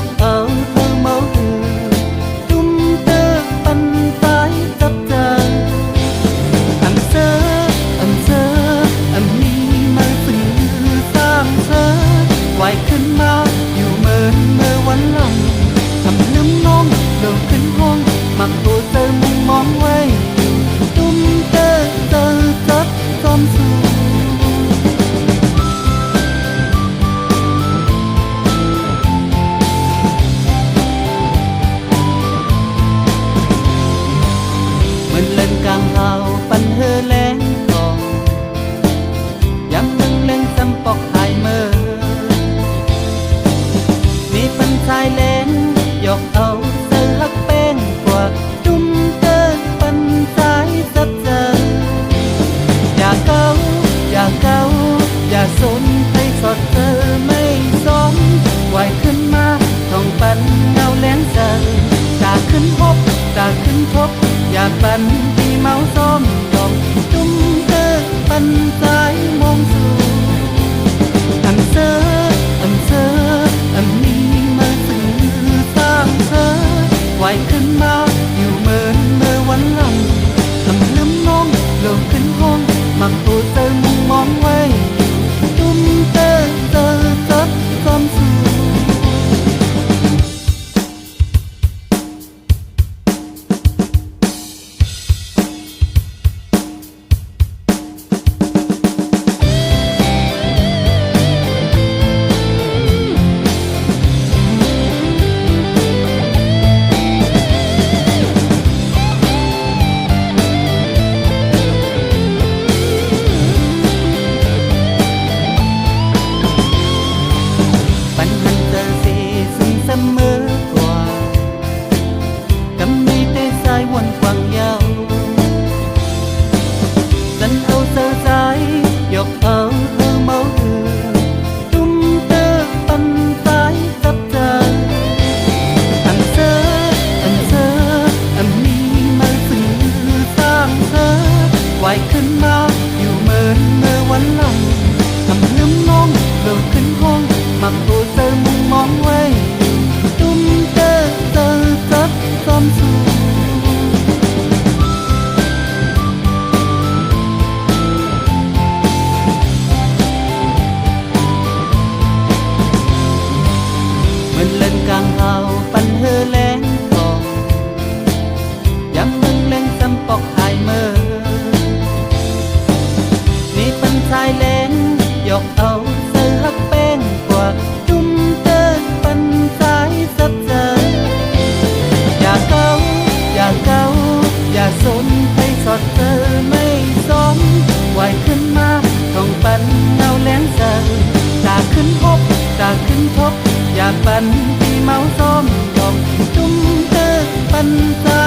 dọc áo thơ máu từ tung tơ bắn tái dập dờn anh sơ anh mi mơ từng sang sơ hoàiขึ้นมาอยู่เมินเมื่อวันหลังทำลืมน้องเดินขึ้นห้องมักตัวเธอมุงมองไว้ตุ้มเตอจับความสุขmình lên càng hào bắn hơ lén còn dám nâng lên xăm bọc hai mơมีปันชายแหลงยกเอาเสื้อฮักแป้งกว่าตุ้มเตอปันสายซับเจออย่าเกาอย่าสนให้สดเธอไม่สมไหวขึ้นมาท่องปันเงาแหลงเจอด่าขึ้นทบอย่าปันที่เมาซ้อมดอกตุ้มเตอปันสายมองสู่อันเซออันนี้มาสื่อสร้างเธอไหวขึ้นมาอยู่เมินเมื่อวันหลังทำลืมน้องเลิกขึ้นห้องมักตัวเธอมุงมองไว้ตุ้มเตอจับความสุขไหวขึ้นมาอยู่เมินเมื่อวันหลังทำลืมน้องเลิกขึ้นห้องมักตัวเธอมุงมองไว้ตุ้มเตอจับความสุขmình lên càng hào bắn hơ lén còn dám nâng lên xăm bọc hai mơชายแหลงยกเอาเสื้อฮักแป้งกว่าตุ้มเตอปันสายซับเจออย่าเกาอย่าสนให้สดเธอไม่สมไหวขึ้นมาท่องปันเงาแหลงเจอด่าขึ้นทบอย่าปันที่เมาซ้อมดอกตุ้มเตอปันสา